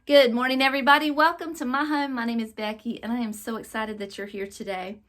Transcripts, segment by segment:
Good morning, everybody. Welcome to my home. My name is Becky, and I am so excited that you're here today.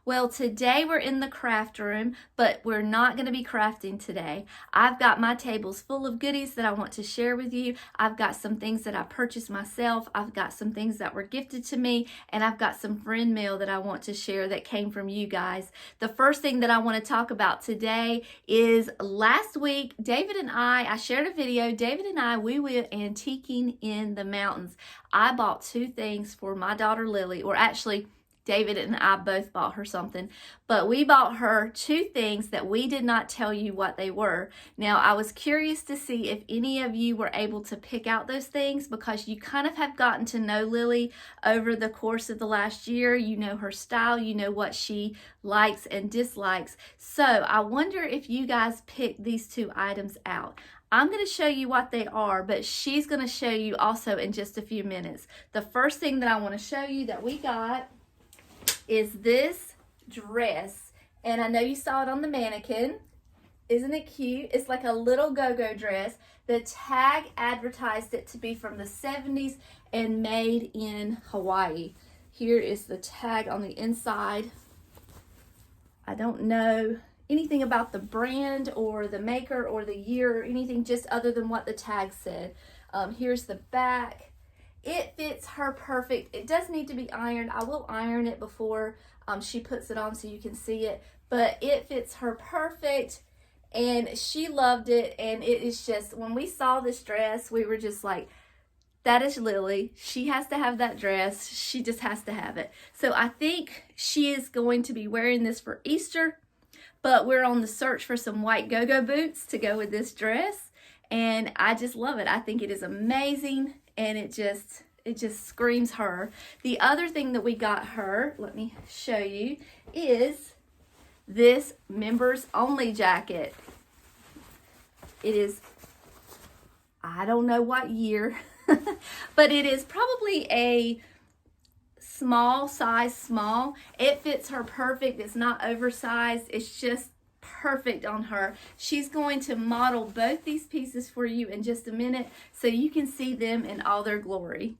Well, today we're in the craft room, but we're not going to be crafting today. I've got my tables full of goodies that I want to share with you. I've got some things that I purchased myself. I've got some things that were gifted to me, and I've got some friend mail that I want to share that came from you guys. The first thing that I want to talk about today is last week, David and I shared a video. David and I, we went antiquing in the mountains. I bought two things for my daughter Lily, or actually David and I both bought her something, but we bought her two things that we did not tell you what they were. Now, I was curious to see if any of you were able to pick out those things, because you kind of have gotten to know Lily over the course of the last year. You know her style, you know what she likes and dislikes. So I wonder if you guys picked these two items out. I'm going to show you what they are, but she's going to show you also in just a few minutes. The first thing that I want to show you that we got is this dress, and I know you saw it on the mannequin. Isn't it cute? It's like a little go-go dress. The tag advertised it to be from the 70s and made in Hawaii. Here is the tag on the inside. I don't know anything about the brand or the maker or the year or anything, just other than what the tag said. Here's the back. It fits her perfect. It does need to be ironed. I will iron it before she puts it on so you can see it, but it fits her perfect, and she loved it. And it is just, when we saw this dress, we were just like, that is Lily. She has to have that dress. She just has to have it. So I think she is going to be wearing this for Easter, but we're on the search for some white go-go boots to go with this dress, and I just love it. I think it is amazing, and it just screams her. The other thing that we got her, let me show you, is this members only jacket. It is, I don't know what year, but it is probably a small size small. It fits her perfect. It's not oversized. It's just perfect on her. She's going to model both these pieces for you in just a minute so you can see them in all their glory.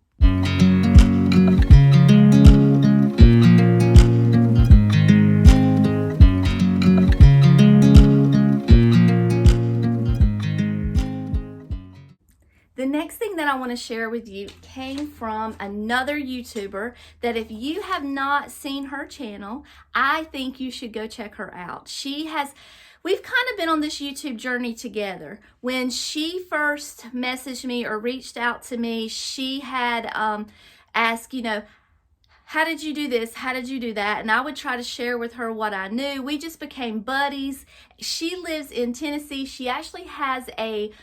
The next thing that I want to share with you came from another YouTuber that, if you have not seen her channel, I think you should go check her out. We've kind of been on this YouTube journey together. When she first messaged me or reached out to me, she had asked, how did you do this? How did you do that? And I would try to share with her what I knew. We just became buddies. She lives in Tennessee. She actually has a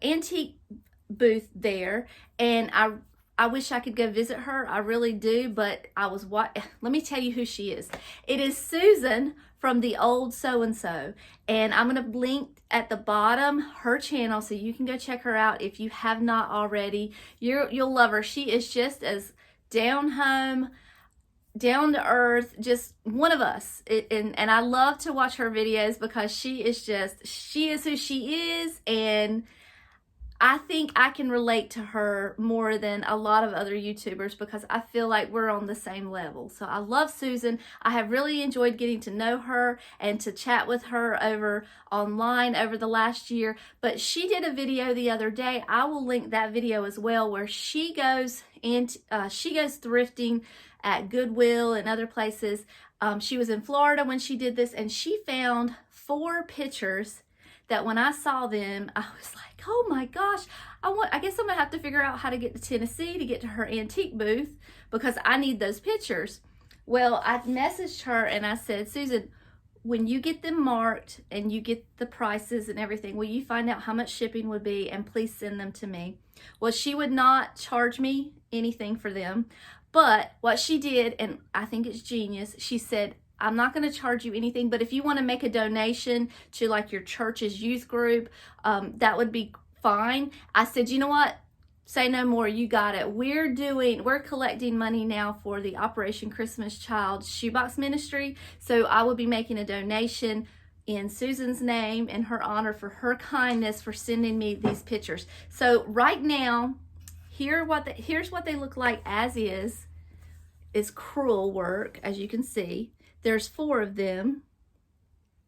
antique booth there, and I wish I could go visit her. I really do, but let me tell you who she is. It is Susan from the old so-and-so, and I'm going to link at the bottom her channel so you can go check her out if you have not already. You'll love her. She is just as down home, down to earth, just one of us. And I love to watch her videos because she is who she is, and I think I can relate to her more than a lot of other YouTubers because I feel like we're on the same level. So I love Susan. I have really enjoyed getting to know her and to chat with her online over the last year. But she did a video the other day. I will link that video as well, where she goes thrifting at Goodwill and other places. She was in Florida when she did this, and she found 4 pictures that when I saw them, I was like, oh my gosh, I guess I'm gonna have to figure out how to get to Tennessee to get to her antique booth because I need those pictures. Well, I messaged her and I said, Susan, when you get them marked and you get the prices and everything, will you find out how much shipping would be, and please send them to me? Well, she would not charge me anything for them, but what she did, and I think it's genius, she said, I'm not going to charge you anything, but if you want to make a donation to like your church's youth group, that would be fine. I said, you know what? Say no more. You got it. We're collecting money now for the Operation Christmas Child Shoebox Ministry. So I will be making a donation in Susan's name in her honor for her kindness for sending me these pictures. So right now, here's what they look like as is crewel work, as you can see. There's 4 of them,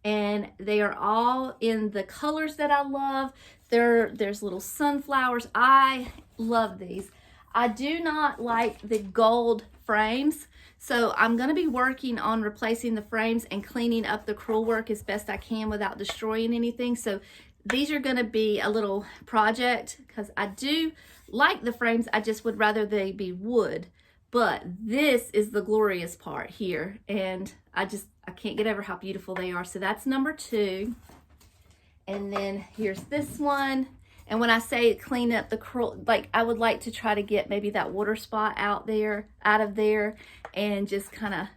and they are all in the colors that I love. There's little sunflowers. I love these. I do not like the gold frames, so I'm going to be working on replacing the frames and cleaning up the crewel work as best I can without destroying anything. So these are going to be a little project because I do like the frames. I just would rather they be wood. But this is the glorious part here, and I can't get over how beautiful they are. So that's number 2. And then here's this one. And when I say clean up the crewel, like I would like to try to get maybe that water spot out of there, and just kind of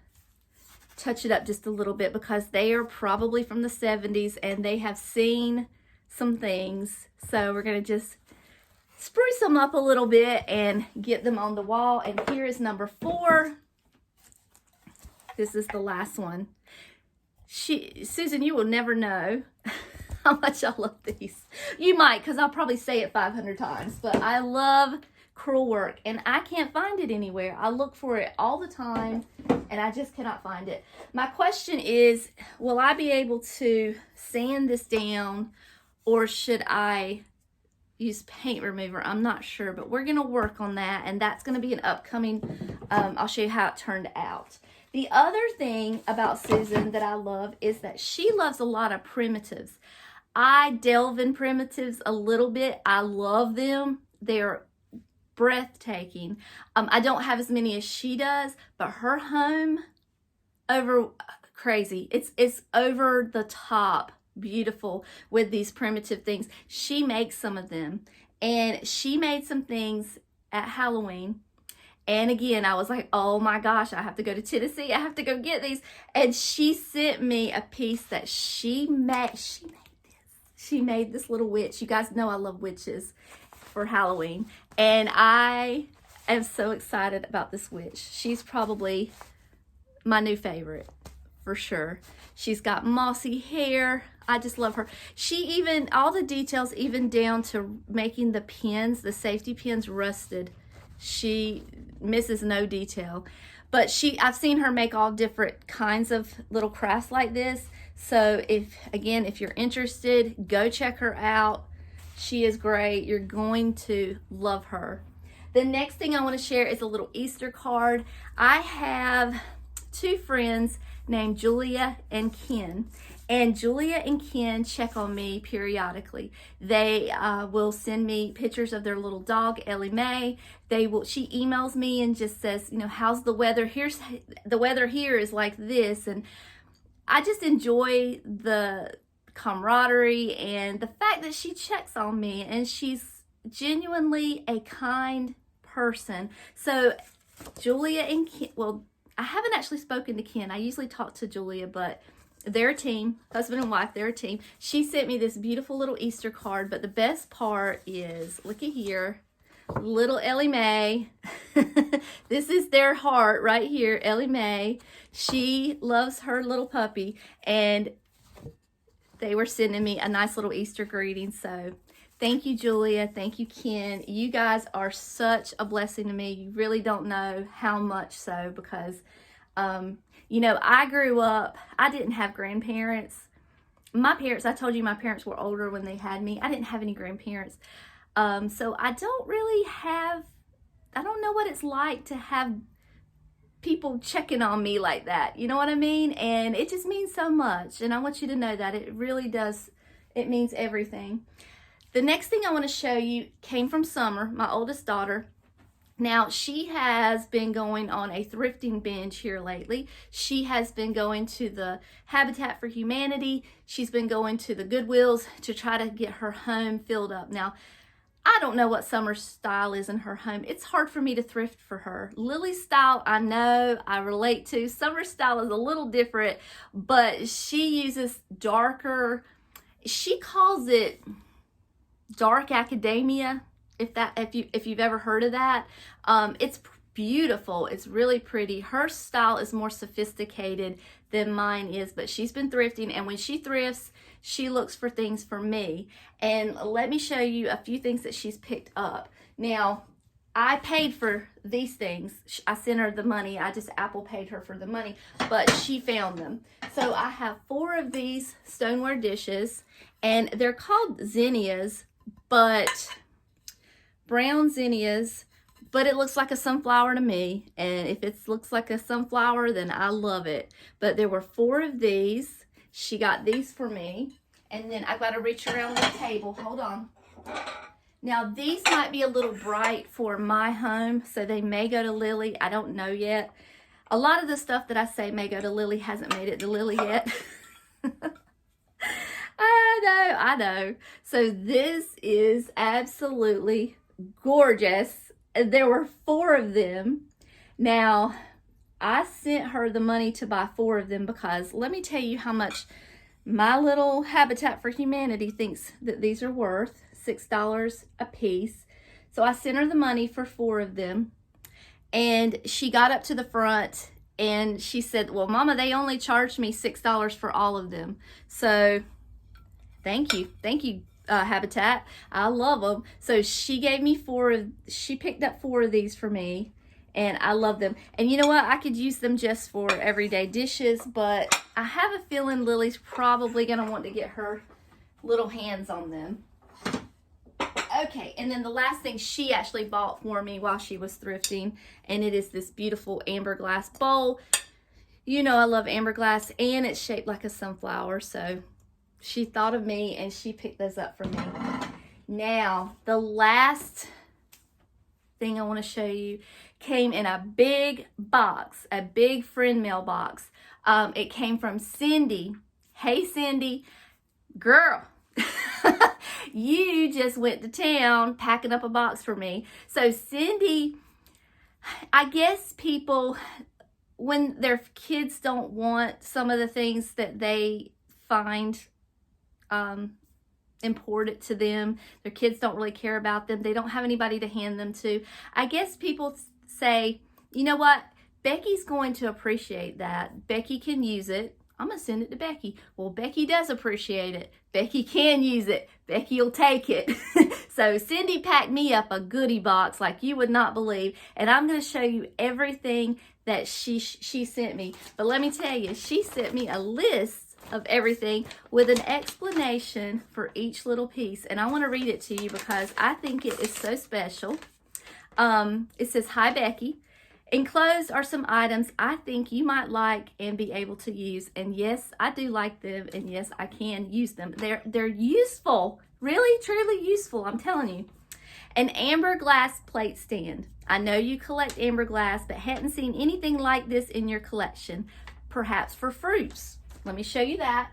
touch it up just a little bit, because they are probably from the 70s and they have seen some things. So we're going to just spruce them up a little bit and get them on the wall. And here is number 4. This is the last one. Susan, you will never know how much I love these. You might, because I'll probably say it 500 times, but I love crewel work, and I can't find it anywhere. I look for it all the time, and I just cannot find it. My question is, will I be able to sand this down, or should I use paint remover? I'm not sure, but we're going to work on that, and that's going to be an upcoming, I'll show you how it turned out. The other thing about Susan that I love is that she loves a lot of primitives. I delve in primitives a little bit. I love them. They're breathtaking. I don't have as many as she does, but her home, over crazy. It's over the top beautiful with these primitive things. She makes some of them, and she made some things at Halloween. And again, I was like, oh my gosh, I have to go to Tennessee. I have to go get these. And she sent me a piece that she made. She made this little witch. You guys know I love witches for Halloween. And I am so excited about this witch. She's probably my new favorite for sure. She's got mossy hair. I just love her. All the details, even down to making the pins, the safety pins rusted. She misses no detail. But I've seen her make all different kinds of little crafts like this. So if you're interested, go check her out. She is great. You're going to love her. The next thing I want to share is a little Easter card. I have 2 friends named Julia and Ken. And Julia and Ken check on me periodically. They will send me pictures of their little dog, Ellie Mae. She emails me and just says, how's the weather? The weather here is like this. And I just enjoy the camaraderie and the fact that she checks on me, and she's genuinely a kind person. So Julia and Ken, well, I haven't actually spoken to Ken. I usually talk to Julia, but they're a team, husband and wife, they're a team. She sent me this beautiful little Easter card, but the best part is, looky here, little Ellie Mae. This is their heart right here, Ellie Mae. She loves her little puppy, and they were sending me a nice little Easter greeting. So thank you, Julia. Thank you, Ken. You guys are such a blessing to me. You really don't know how much so, because I grew up, I didn't have grandparents. My parents, I told you my parents were older when they had me. I didn't have any grandparents. So I don't know what it's like to have people checking on me like that. You know what I mean? And it just means so much. And I want you to know that it really does. It means everything. The next thing I want to show you came from Summer, my oldest daughter. Now, she has been going on a thrifting binge here lately. She has been going to the Habitat for Humanity. She's been going to the Goodwills to try to get her home filled up. Now, I don't know what Summer's style is in her home. It's hard for me to thrift for her. Lily's style, I know, I relate to. Summer's style is a little different, but she uses darker, she calls it dark academia. If you've ever heard of that, it's beautiful. It's really pretty. Her style is more sophisticated than mine is, but she's been thrifting, and when she thrifts, she looks for things for me. And let me show you a few things that she's picked up. Now, I paid for these things. I sent her the money. I just Apple paid her for the money, but she found them. So I have 4 of these stoneware dishes, and they're called zinnias, but brown zinnias, but it looks like a sunflower to me. And if it looks like a sunflower, then I love it. But there were 4 of these. She got these for me. And then I've got to reach around the table. Hold on. Now, these might be a little bright for my home, so they may go to Lily. I don't know yet. A lot of the stuff that I say may go to Lily hasn't made it to Lily yet. I know. So this is absolutely gorgeous. There were 4 of them. Now, I sent her the money to buy 4 of them because let me tell you how much my little Habitat for Humanity thinks that these are worth. $6 a piece. So I sent her the money for 4 of them, and she got up to the front and she said, well, Mama, they only charged me $6 for all of them. So thank you Habitat, I love them. So she gave me she picked up 4 of these for me, and I love them. And you know what, I could use them just for everyday dishes, but I have a feeling Lily's probably gonna want to get her little hands on them. Okay, and then the last thing she actually bought for me while she was thrifting, and it is this beautiful amber glass bowl. You know I love amber glass, and it's shaped like a sunflower, so she thought of me and she picked those up for me. Now, the last thing I want to show you came in a big box, a big friend mail box. It came from Cindy. Hey, Cindy. Girl. You just went to town packing up a box for me. So Cindy, I guess people, when their kids don't want some of the things that they find important to them, their kids don't really care about them, they don't have anybody to hand them to, I guess people say, you know what, Becky's going to appreciate that. Becky can use it. I'm going to send it to Becky. Well, Becky does appreciate it. Becky can use it. Becky will take it. So Cindy packed me up a goodie box like you would not believe. And I'm going to show you everything that she sent me. But let me tell you, she sent me a list of everything with an explanation for each little piece. And I want to read it to you because I think it is so special. It says, "Hi, Becky. Enclosed are some items I think you might like and be able to use. And yes, I do like them. And yes, I can use them. They're useful. Really, truly useful. I'm telling you. An amber glass plate stand. I know you collect amber glass, but hadn't seen anything like this in your collection. Perhaps for fruits." Let me show you that.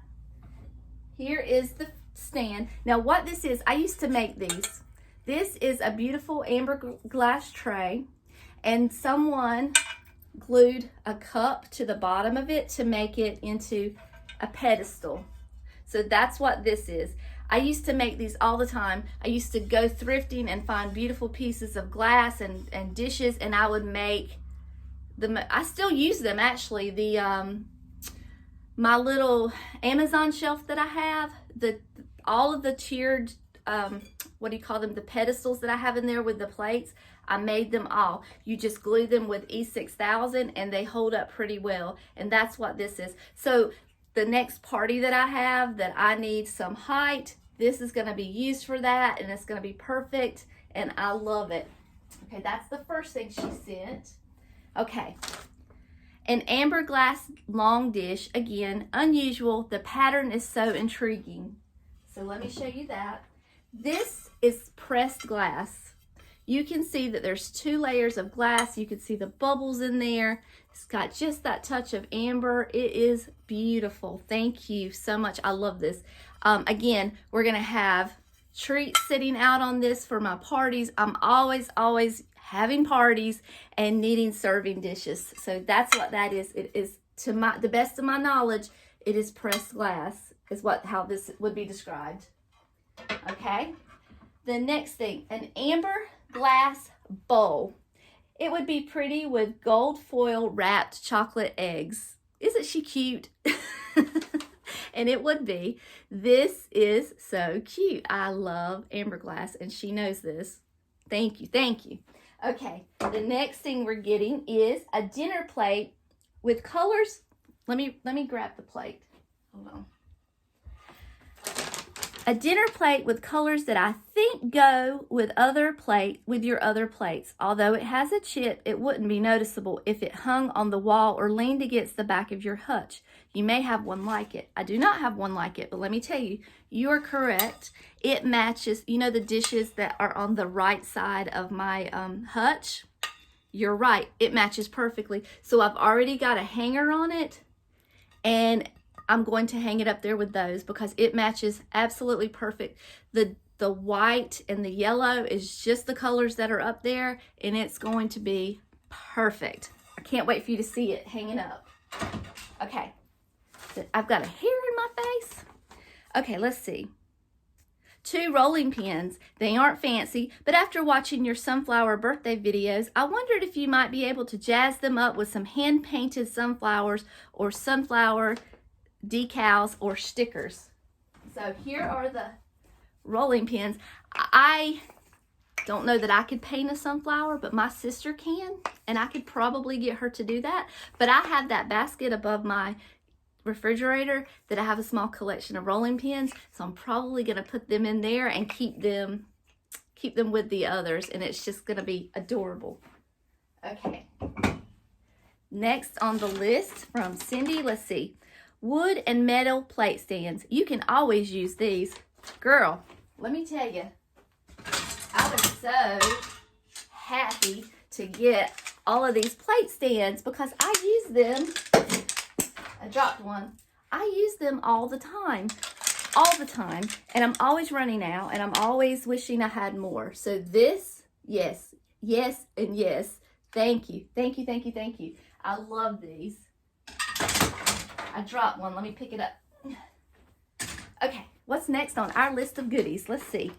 Here is the stand. Now what this is, I used to make these. This is a beautiful amber glass tray. And someone glued a cup to the bottom of it to make it into a pedestal. So that's what this is. I used to make these all the time. I used to go thrifting and find beautiful pieces of glass and dishes, and I would make them. I still use them actually. My little Amazon shelf that I have, all of the tiered, what do you call them, the pedestals that I have in there with the plates, I made them all. You just glue them with E6000 and they hold up pretty well. And that's what this is. So the next party that I have that I need some height, this is going to be used for that, and it's going to be perfect, and I love it. Okay, that's the first thing she sent. Okay. An amber glass long dish, again, unusual. The pattern is so intriguing. So let me show you that. This is pressed glass. You can see that there's 2 layers of glass. You can see the bubbles in there. It's got just that touch of amber. It is beautiful. Thank you so much. I love this. Again, we're going to have treats sitting out on this for my parties. I'm always having parties and needing serving dishes. So that's what that is. It is, to the best of my knowledge, it is pressed glass, is how this would be described. Okay. The next thing, an amber glass bowl. It would be pretty with gold foil wrapped chocolate eggs. Isn't she cute? And it would be. This is so cute. I love amber glass, and she knows this. Thank you. Thank you. Okay, the next thing we're getting is a dinner plate with colors. Let me grab the plate. Hold on. A dinner plate with colors that I think go with your other plates. Although it has a chip, it wouldn't be noticeable if it hung on the wall or leaned against the back of your hutch. You may have one like it. I do not have one like it, but let me tell you, you are correct. It matches, you know, the dishes that are on the right side of my hutch? You're right, it matches perfectly. So I've already got a hanger on it, and I'm going to hang it up there with those because it matches absolutely perfect. The white and the yellow is just the colors that are up there, and it's going to be perfect. I can't wait for you to see it hanging up. Okay, I've got a hair in my face. Okay, let's see. 2 rolling pins. They aren't fancy, but after watching your sunflower birthday videos, I wondered if you might be able to jazz them up with some hand-painted sunflowers or sunflower decals or stickers. So here are the rolling pins. I don't know that I could paint a sunflower, but my sister can, and I could probably get her to do that. But I have that basket above my refrigerator that I have a small collection of rolling pins, so I'm probably going to put them in there and keep them with the others, and it's just going to be adorable. Okay. Next on the list from Cindy, let's see. Wood and metal plate stands. You can always use these. Girl, let me tell you, I was so happy to get all of these plate stands because I use them. I dropped one. I use them all the time, and I'm always running out, and I'm always wishing I had more. So this, yes, and yes. Thank you. I love these. I dropped one. Let me pick it up. Okay, what's next on our list of goodies? Let's see.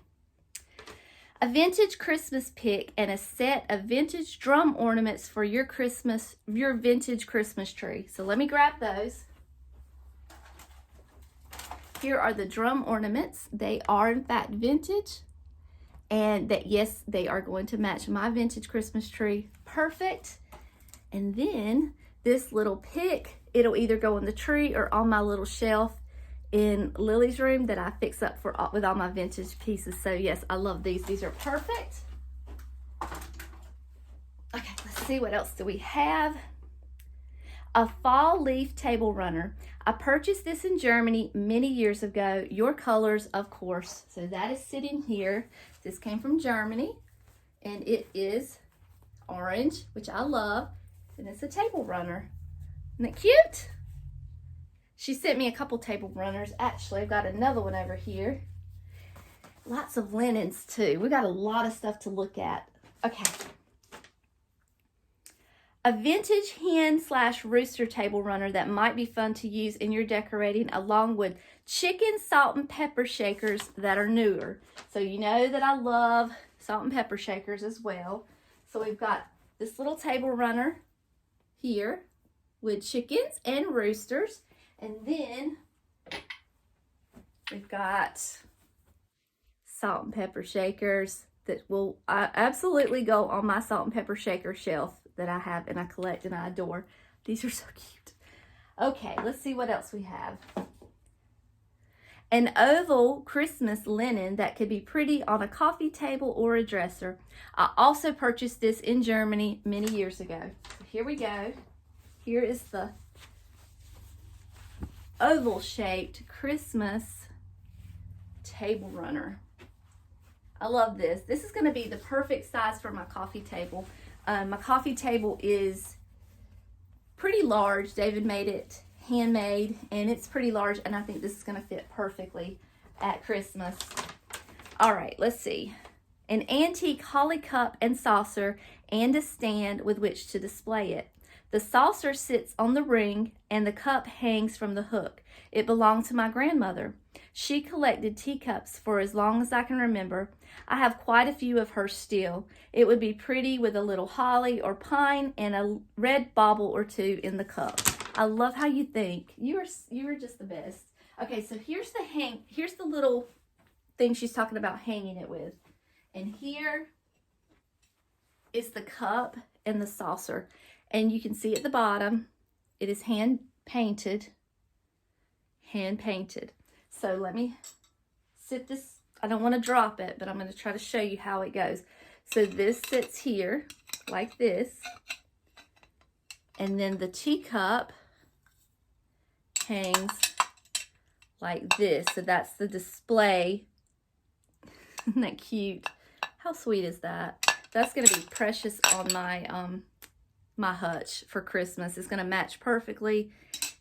A vintage Christmas pick and a set of vintage drum ornaments for your vintage Christmas tree. So let me grab those. Here are the drum ornaments. They are in fact vintage, and that, yes, they are going to match my vintage Christmas tree. Perfect. And then this little pick, it'll either go on the tree or on my little shelf in Lily's room that I fix up with all my vintage pieces. So yes, I love these. These are perfect. Okay, let's see, what else do we have? A fall leaf table runner. I purchased this in Germany many years ago. Your colors, of course. So that is sitting here. This came from Germany, and it is orange, which I love, and it's a table runner. Isn't it cute? She sent me a couple table runners. Actually, I've got another one over here. Lots of linens too. We got a lot of stuff to look at. Okay. A vintage hen/rooster table runner that might be fun to use in your decorating, along with chicken salt and pepper shakers that are newer. So you know that I love salt and pepper shakers as well. So we've got this little table runner here with chickens and roosters. And then we've got salt and pepper shakers that will absolutely go on my salt and pepper shaker shelf that I have and I collect and I adore. These are so cute. Okay, let's see what else we have. An oval Christmas linen that could be pretty on a coffee table or a dresser. I also purchased this in Germany many years ago. So here we go. Here is the oval shaped Christmas table runner. I love this. This is going to be the perfect size for my coffee table. My coffee table is pretty large. David made it handmade, and it's pretty large, and I think this is going to fit perfectly at Christmas. All right, let's see. An antique holly cup and saucer and a stand with which to display it. The saucer sits on the ring and the cup hangs from the hook. It belonged to my grandmother. She collected teacups for as long as I can remember. I have quite a few of hers still. It would be pretty with a little holly or pine and a red bauble or two in the cup. I love how you think. You are just the best. Okay, so here's the little thing she's talking about hanging it with. And here is the cup and the saucer. And you can see at the bottom, it is hand painted. So let me sit this, I don't want to drop it, but I'm going to try to show you how it goes. So this sits here like this. And then the teacup hangs like this. So that's the display. Isn't that cute? How sweet is that? That's going to be precious on my my hutch for Christmas. It's going to match perfectly,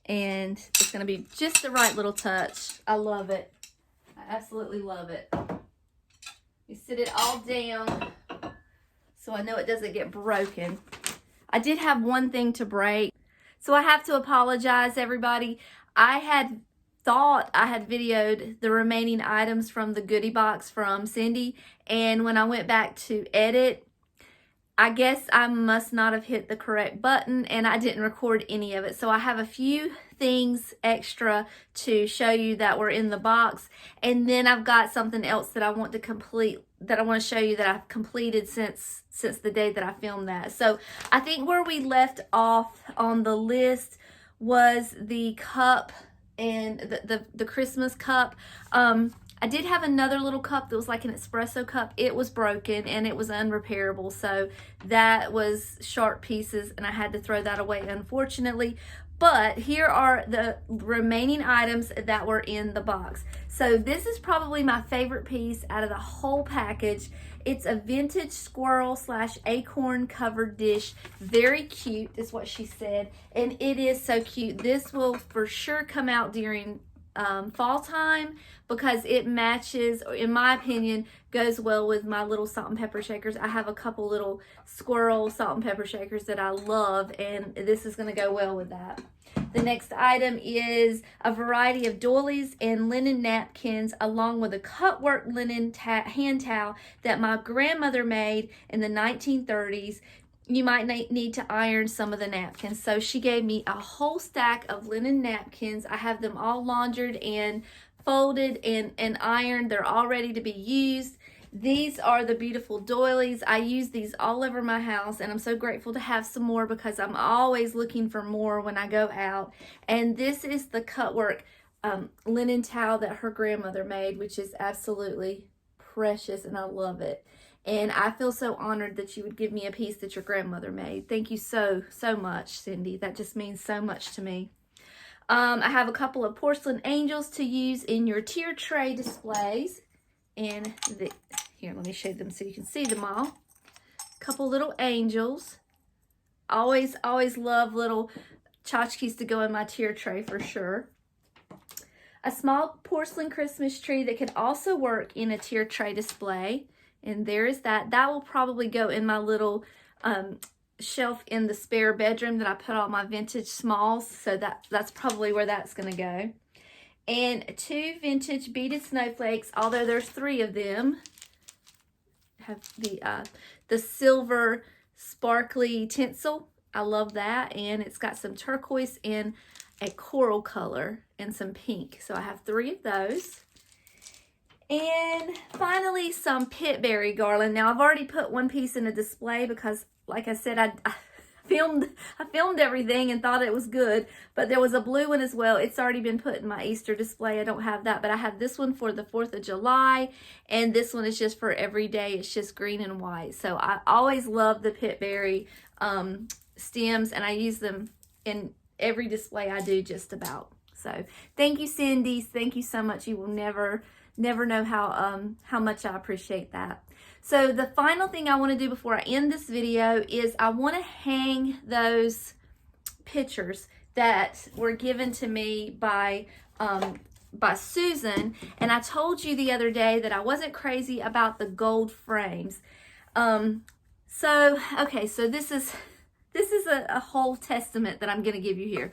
and it's going to be just the right little touch. I love it. I absolutely love it. You sit it all down so I know it doesn't get broken. I did have one thing to break, so I have to apologize, everybody. I had thought I had videoed the remaining items from the goodie box from Cindy, and when I went back to edit, I guess I must not have hit the correct button, and I didn't record any of it. So I have a few things extra to show you that were in the box, and then I've got something else that I want to complete, that I want to show you that I've completed since the day that I filmed that. So I think where we left off on the list was the cup and the Christmas cup. I did have another little cup that was like an espresso cup. It was broken and it was unrepairable, so that was sharp pieces and I had to throw that away, unfortunately. But here are the remaining items that were in the box. So this is probably my favorite piece out of the whole package. It's a vintage squirrel / acorn covered dish. Very cute is what she said, and it is so cute. This will for sure come out during fall time because it matches, or in my opinion, goes well with my little salt and pepper shakers. I have a couple little squirrel salt and pepper shakers that I love, and this is going to go well with that. The next item is a variety of doilies and linen napkins, along with a cutwork linen hand towel that my grandmother made in the 1930s. You might need to iron some of the napkins. So she gave me a whole stack of linen napkins. I have them all laundered and folded and ironed. They're all ready to be used. These are the beautiful doilies. I use these all over my house, and I'm so grateful to have some more because I'm always looking for more when I go out. And this is the cutwork linen towel that her grandmother made, which is absolutely precious, and I love it. And I feel so honored that you would give me a piece that your grandmother made. Thank you so much, Cindy. That just means so much to me. I have a couple of porcelain angels to use in your tier tray displays. And here, let me show them so you can see them all. Couple little angels. Always love little tchotchkes to go in my tier tray for sure. A small porcelain Christmas tree that could also work in a tier tray display. And there is that. That will probably go in my little shelf in the spare bedroom that I put all my vintage smalls. So that's probably where that's going to go. And 2 vintage beaded snowflakes, although there's 3 of them. Have the silver sparkly tinsel. I love that. And it's got some turquoise and a coral color and some pink. So I have 3 of those. And finally, some pitberry garland. Now, I've already put one piece in a display because, like I said, I filmed everything and thought it was good, but there was a blue one as well. It's already been put in my Easter display. I don't have that, but I have this one for the 4th of July, and this one is just for every day. It's just green and white. So I always love the pitberry stems, and I use them in every display I do just about. So thank you, Cindy. Thank you so much. You will never know how much I appreciate that. So the final thing I want to do before I end this video is I want to hang those pictures that were given to me by Susan. And I told you the other day that I wasn't crazy about the gold frames. So this is a whole testament that I'm going to give you here.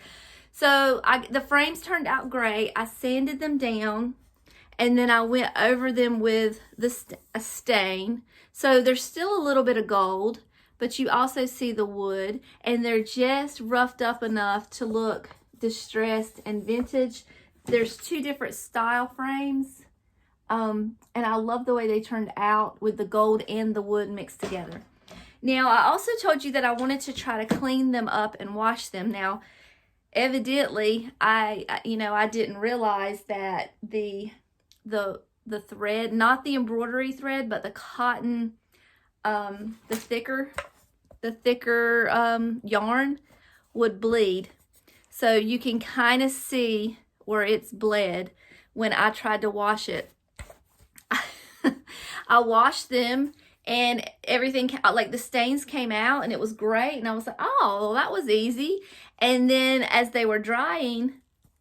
So the frames turned out great. I sanded them down, and then I went over them with a stain. So there's still a little bit of gold, but you also see the wood, and they're just roughed up enough to look distressed and vintage. There's 2 different style frames, and I love the way they turned out with the gold and the wood mixed together. Now, I also told you that I wanted to try to clean them up and wash them. Now, evidently, I didn't realize that the thread, not the embroidery thread, but the cotton, the thicker yarn would bleed. So you can kind of see where it's bled when I tried to wash it. I washed them and everything, like the stains came out and it was great. And I was like, oh, well, that was easy. And then as they were drying,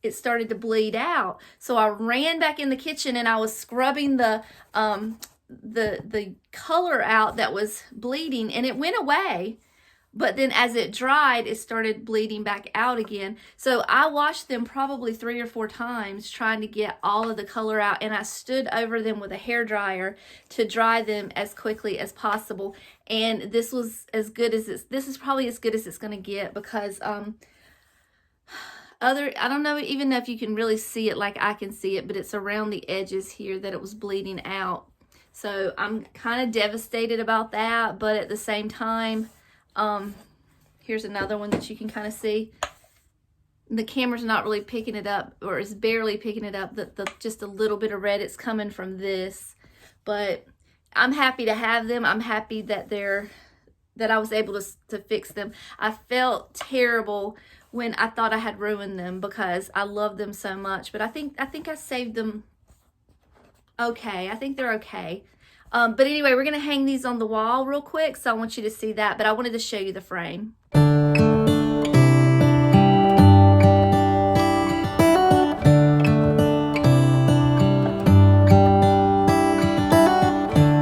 it started to bleed out. So I ran back in the kitchen and I was scrubbing the color out that was bleeding, and it went away. But then as it dried, it started bleeding back out again. So I washed them probably 3 or 4 times trying to get all of the color out. And I stood over them with a hairdryer to dry them as quickly as possible. And this was as good as this is probably as good as it's going to get, because I don't know even know if you can really see it like I can see it, but it's around the edges here that it was bleeding out. So I'm kind of devastated about that, but at the same time, here's another one that you can kind of see. The camera's not really picking it up, or it's barely picking it up. Just a little bit of red, it's coming from this. But I'm happy to have them. I'm happy that I was able to fix them. I felt terrible when I thought I had ruined them because I love them so much. But I think I saved them okay. I think they're okay. But anyway, we're going to hang these on the wall real quick, so I want you to see that. But I wanted to show you the frame.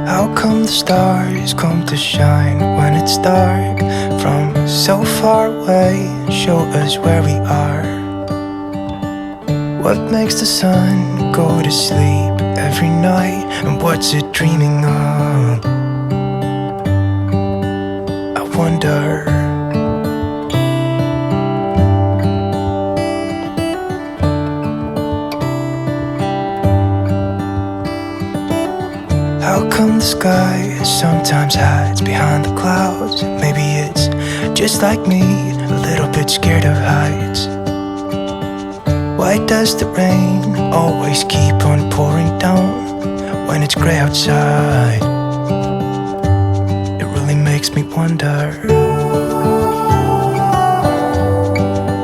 How come the stars come to shine when it's dark from so far away and show us where we are? What makes the sun go to sleep every night, and what's it dreaming of? I wonder. How come the sky sometimes hides behind the clouds? Maybe it's just like me, a little bit scared of heights. Why does the rain always keep on pouring down when it's gray outside? It really makes me wonder.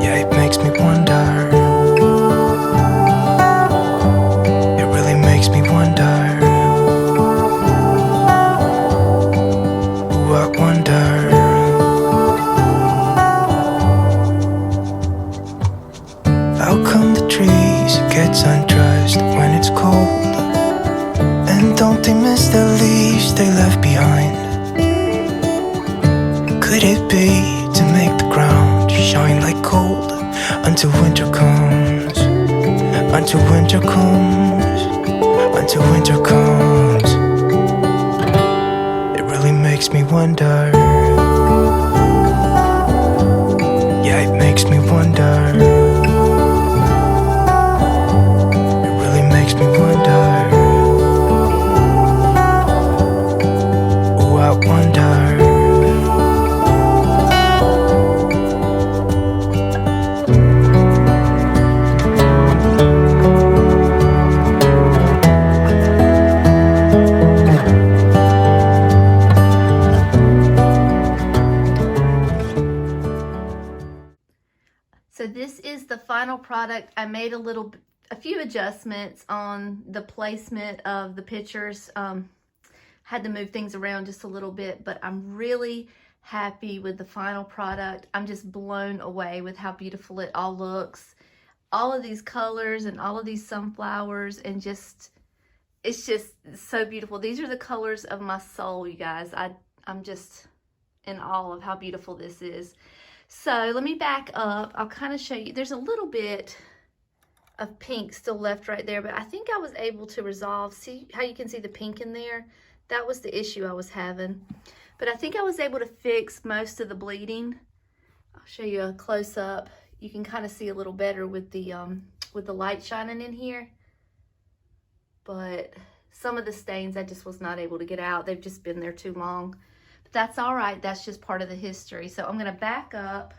Yeah, it makes me wonder. It really makes me wonder. Ooh, I wonder. How come the trees get undressed when it's cold? And don't they miss the leaves they left behind? Could it be to make the ground shine like gold until winter comes? Until winter comes, until winter comes. It really makes me wonder. Yeah, it makes me wonder. Makes me wonder. Oh, I wonder. So this is the final product. I made a few adjustments on the placement of the pictures. Had to move things around just a little bit, but I'm really happy with the final product. I'm just blown away with how beautiful it all looks. All of these colors and all of these sunflowers, and it's just so beautiful. These are the colors of my soul, you guys. I'm just in awe of how beautiful this is. So let me back up. I'll kind of show you. There's a little bit of pink still left right there, but I think I was able to resolve. See how you can see the pink in there? That was the issue I was having. But I think I was able to fix most of the bleeding. I'll show you a close-up. You can kind of see a little better with the light shining in here. But some of the stains I just was not able to get out. They've just been there too long. But that's all right. That's just part of the history. So I'm going to back up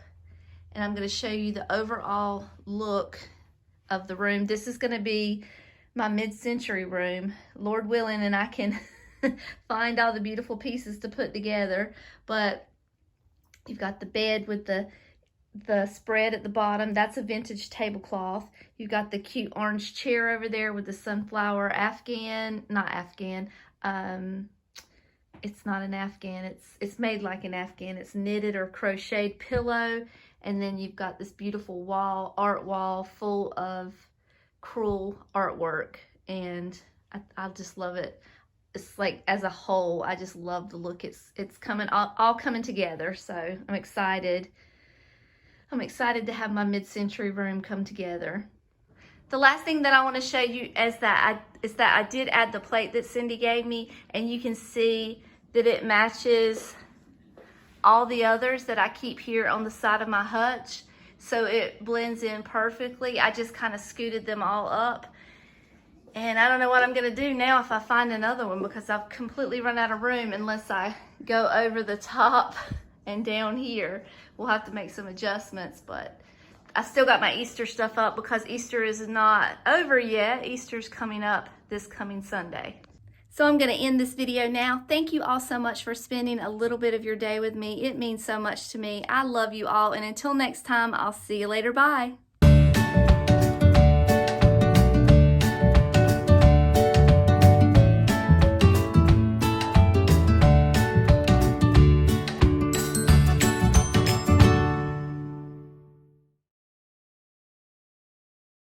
and I'm going to show you the overall look of the room. This is going to be my mid-century room, Lord willing, and I can find all the beautiful pieces to put together. But you've got the bed with the spread at the bottom. That's a vintage tablecloth. You've got the cute orange chair over there with the sunflower it's not an Afghan, it's made like an Afghan. It's knitted or crocheted pillow. And then you've got this beautiful art wall full of crewel artwork, and I just love it. It's like, as a whole, I just love the look. It's coming all coming together. So I'm excited. I'm excited to have my mid-century room come together. The last thing that I want to show you is that I did add the plate that Cindy gave me, and you can see that it matches all the others that I keep here on the side of my hutch. So it blends in perfectly. I just kind of scooted them all up. And I don't know what I'm going to do now if I find another one, because I've completely run out of room unless I go over the top and down here. We'll have to make some adjustments, but I still got my Easter stuff up because Easter is not over yet. Easter's coming up this coming Sunday. So I'm going to end this video now. Thank you all so much for spending a little bit of your day with me. It means so much to me. I love you all, and until next time, I'll see you later. Bye.